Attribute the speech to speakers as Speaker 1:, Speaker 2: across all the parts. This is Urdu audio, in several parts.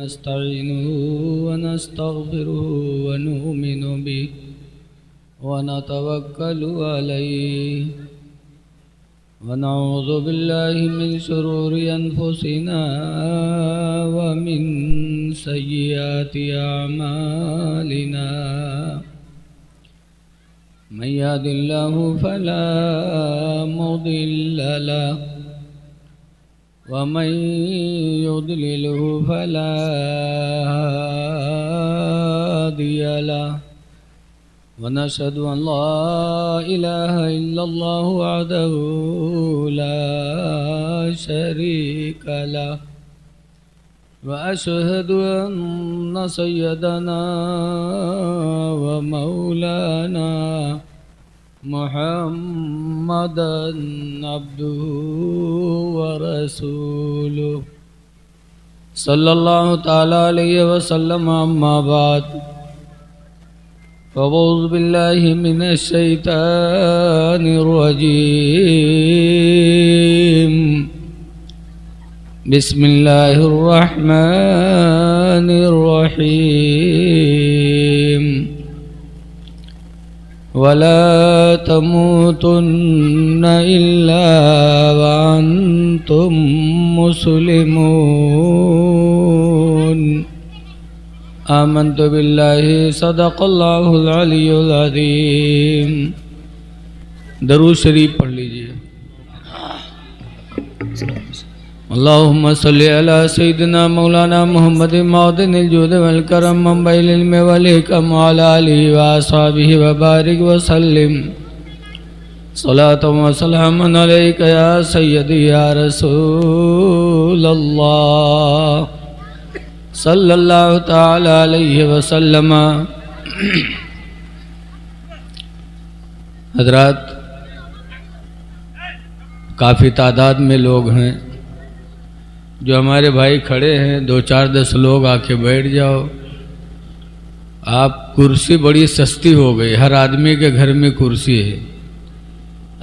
Speaker 1: نستعينه ونستغفره ونؤمن به ونتوكل عليه ونعوذ بالله من شرور أنفسنا ومن سيئات أعمالنا من يهد الله فلا مضل له ومن يضلله فلا هادي له ونشهد أن لا إله إلا الله وحده لا شريك له وأشهد أن سيدنا ومولانا محمدًا عبده ورسوله صلى الله تعالى عليه وسلم. أما بعد فأعوذ بالله من الشيطان الرجيم. بسم الله الرحمن الرحيم. ولا تموتن إلا وأنتم مسلمون. آمنت بالله صدق الله العلی العظیم. درود شریف پڑھ لیجئے. اللهم صل على سيدنا مولانا محمد معدن الجود والكرم منبع العلم والحكم وعلى آله وأصحابه وبارك وسلم صلاة وسلاما عليك يا سيدي يا رسول الله صلی اللہ تعالی علیہ وسلم. حضرات، کافی تعداد میں لوگ ہیں. جو ہمارے بھائی کھڑے ہیں 2-4-10 لوگ آ کے بیٹھ جاؤ. آپ کرسی بڑی سستی ہو گئی، ہر آدمی کے گھر میں کرسی ہے.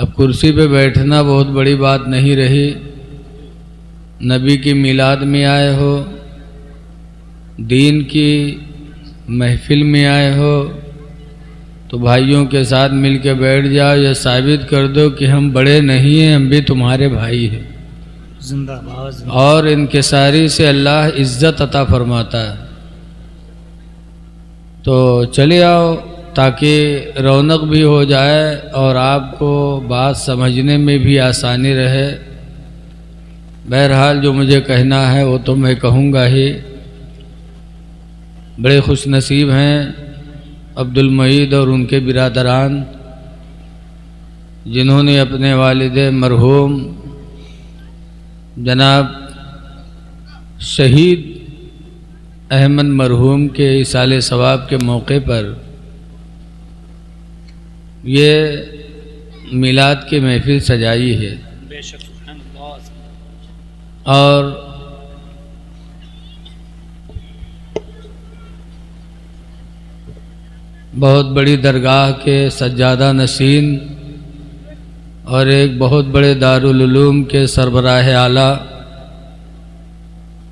Speaker 1: اب کرسی پہ بیٹھنا بہت بڑی بات نہیں رہی. نبی کی میلاد میں آئے ہو، دین کی محفل میں آئے ہو، تو بھائیوں کے ساتھ مل کے بیٹھ جاؤ. یہ ثابت کر دو کہ ہم بڑے نہیں ہیں، ہم بھی تمہارے بھائی ہیں.
Speaker 2: زندہ باد.
Speaker 1: اور انکساری سے اللہ عزت عطا فرماتا ہے. تو چلے آؤ تاکہ رونق بھی ہو جائے اور آپ کو بات سمجھنے میں بھی آسانی رہے. بہرحال جو مجھے کہنا ہے وہ تو میں کہوں گا ہی. بڑے خوش نصیب ہیں عبد المعید اور ان کے برادران، جنہوں نے اپنے والد مرحوم جناب شہید احمد مرحوم کے ایصال ثواب کے موقع پر یہ میلاد کی محفل سجائی ہے.
Speaker 2: بے شک سبحان اللہ.
Speaker 1: اور بہت بڑی درگاہ کے سجادہ نشین اور ایک بہت بڑے دارالعلوم کے سربراہ اعلیٰ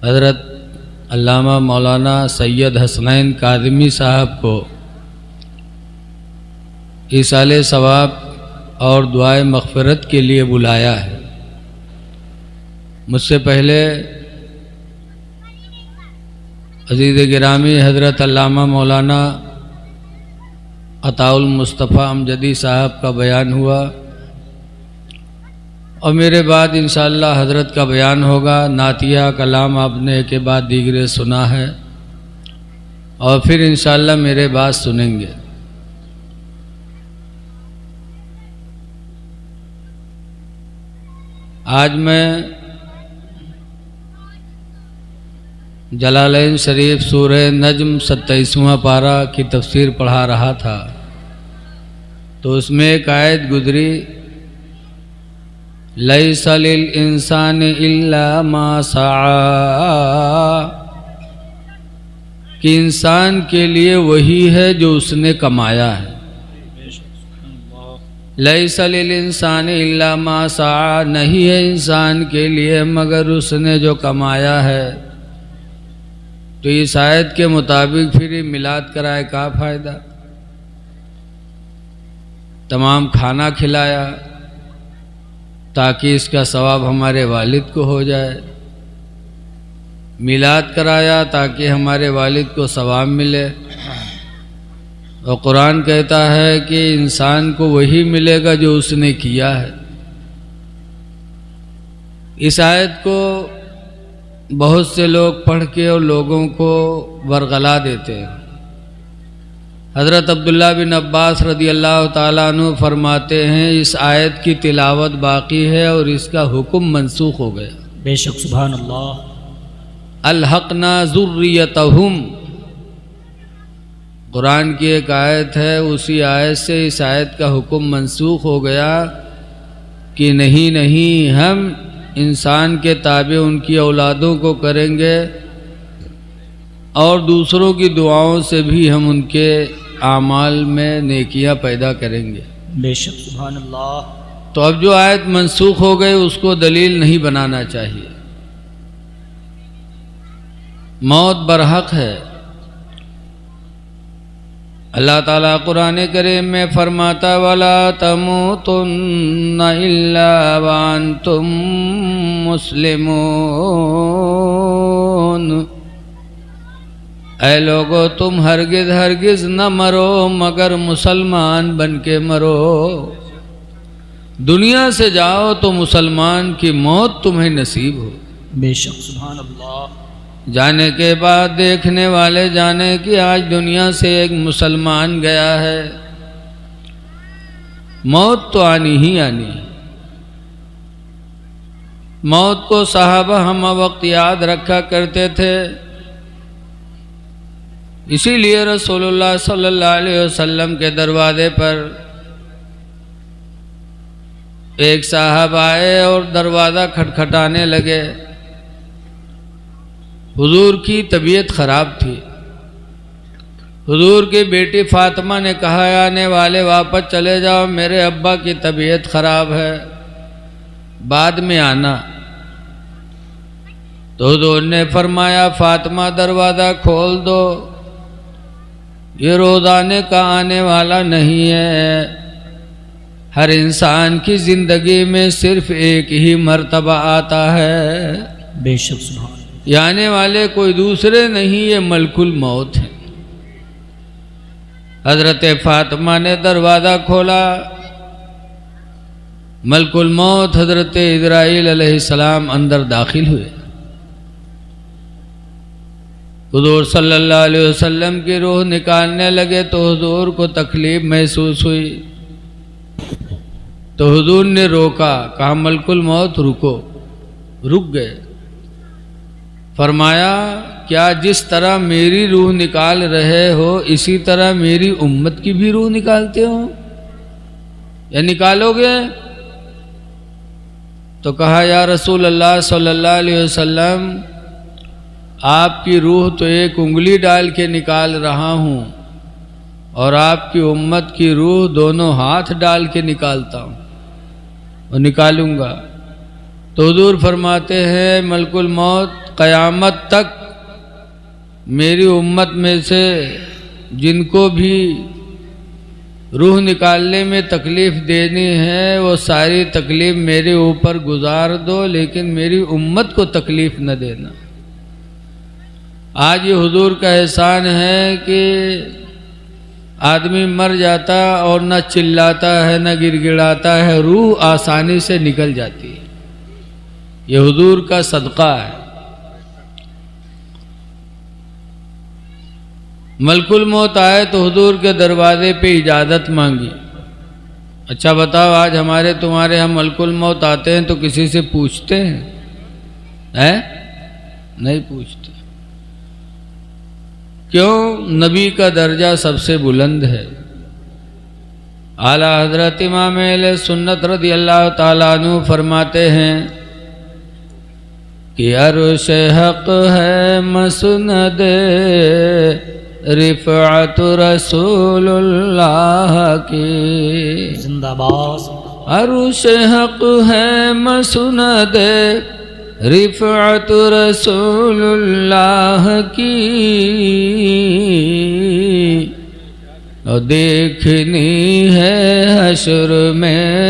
Speaker 1: حضرت علامہ مولانا سید حسنین کاظمی صاحب کو ایصال ثواب اور دعائے مغفرت کے لیے بلایا ہے. مجھ سے پہلے عزیز گرامی حضرت علامہ مولانا عطاء المصطفیٰ امجدی صاحب کا بیان ہوا، اور میرے بعد انشاءاللہ حضرت کا بیان ہوگا. نعتیہ کلام آپ نے ایک کے بعد دیگرے سنا ہے، اور پھر انشاءاللہ میرے بعد سنیں گے. آج میں جلالین شریف سورہ نجم 27واں پارہ کی تفسیر پڑھا رہا تھا، تو اس میں ایک آیت گزری، لیس للانسان الا ما سعی، کہ انسان کے لیے وہی ہے جو اس نے کمایا ہے. لیس للانسان الا ما سعی، نہیں ہے انسان کے لیے مگر اس نے جو کمایا ہے. تو اس آیت کے مطابق پھر یہ میلاد کرائے کا فائدہ؟ تمام کھانا کھلایا تاکہ اس کا ثواب ہمارے والد کو ہو جائے، میلاد کرایا تاکہ ہمارے والد کو ثواب ملے، اور قرآن کہتا ہے کہ انسان کو وہی ملے گا جو اس نے کیا ہے۔ اس آیت کو بہت سے لوگ پڑھ کے اور لوگوں کو ورغلا دیتے ہیں۔ حضرت عبداللہ بن عباس رضی اللہ تعالیٰ عنہ فرماتے ہیں اس آیت کی تلاوت باقی ہے اور اس کا حکم منسوخ ہو گیا۔
Speaker 2: بے شک سبحان اللہ۔
Speaker 1: الحقنا ذریتہم، قرآن کی ایک آیت ہے، اسی آیت سے اس آیت کا حکم منسوخ ہو گیا کہ نہیں ہم انسان کے تابع ان کی اولادوں کو کریں گے اور دوسروں کی دعاؤں سے بھی ہم ان کے اعمال میں نیکیاں پیدا کریں گے۔
Speaker 2: بے شک سبحان اللہ۔
Speaker 1: تو اب جو آیت منسوخ ہو گئی اس کو دلیل نہیں بنانا چاہیے۔ موت برحق ہے۔ اللہ تعالیٰ قرآن کریم میں فرماتا وَلَا تَمُوتُنَّ إِلَّا وَأَنْتُمْ مُسْلِمُونَ، اے لوگو تم ہرگز نہ مرو مگر مسلمان بن کے مرو، دنیا سے جاؤ تو مسلمان کی موت تمہیں نصیب ہو۔
Speaker 2: بے شک سبحان اللہ۔
Speaker 1: جانے کے بعد دیکھنے والے جانے کہ آج دنیا سے ایک مسلمان گیا ہے، موت تو آنی ہی آنی۔ موت کو صحابہ ہم وقت یاد رکھا کرتے تھے، اسی لیے رسول اللہ صلی اللہ علیہ وسلم کے دروازے پر ایک صاحب آئے اور دروازہ کھٹکھٹانے لگے۔ حضور کی طبیعت خراب تھی۔ حضور کی بیٹی فاطمہ نے کہا آنے والے واپس چلے جاؤ، میرے ابا کی طبیعت خراب ہے، بعد میں آنا۔ تو حضور نے فرمایا فاطمہ دروازہ کھول دو، یہ روزانے کا آنے والا نہیں ہے، ہر انسان کی زندگی میں صرف ایک ہی مرتبہ آتا ہے۔
Speaker 2: بے شک سبحان۔
Speaker 1: یہ آنے والے کوئی دوسرے نہیں، یہ ملک الموت ہے۔ حضرت فاطمہ نے دروازہ کھولا، ملک الموت حضرت اسرائیل علیہ السلام اندر داخل ہوئے۔ حضور صلی اللہ علیہ وسلم کی روح نکالنے لگے تو حضور کو تکلیف محسوس ہوئی، تو حضور نے روکا، کہا ملک الموت رکو، رک گئے۔ فرمایا کیا جس طرح میری روح نکال رہے ہو اسی طرح میری امت کی بھی روح نکالتے ہو یا نکالو گے؟ تو کہا یا رسول اللہ صلی اللہ علیہ وسلم آپ کی روح تو ایک انگلی ڈال کے نکال رہا ہوں اور آپ کی امت کی روح دونوں ہاتھ ڈال کے نکالتا ہوں اور نکالوں گا۔ تو حضور فرماتے ہیں ملک الموت قیامت تک میری امت میں سے جن کو بھی روح نکالنے میں تکلیف دینی ہے وہ ساری تکلیف میرے اوپر گزار دو، لیکن میری امت کو تکلیف نہ دینا۔ آج یہ حضور کا احسان ہے کہ آدمی مر جاتا اور نہ چلاتا ہے نہ گڑ گڑاتا ہے، روح آسانی سے نکل جاتی ہے۔ یہ حضور کا صدقہ ہے۔ ملک الموت آئے تو حضور کے دروازے پہ اجازت مانگی۔ اچھا بتاؤ آج ہمارے تمہارے ہم ملک الموت آتے ہیں تو کسی سے پوچھتے ہیں؟ نہیں پوچھتے۔ کیوں؟ نبی کا درجہ سب سے بلند ہے۔ اعلیٰ حضرت امام اہل سنت رضی اللہ تعالیٰ عنہ فرماتے ہیں کہ عرش حق ہے مسند رفعت رسول اللہ کی،
Speaker 2: زندہ باد۔
Speaker 1: عرش حق ہے مسند رفعت رسول اللہ کی اور دیکھنی ہے حشر میں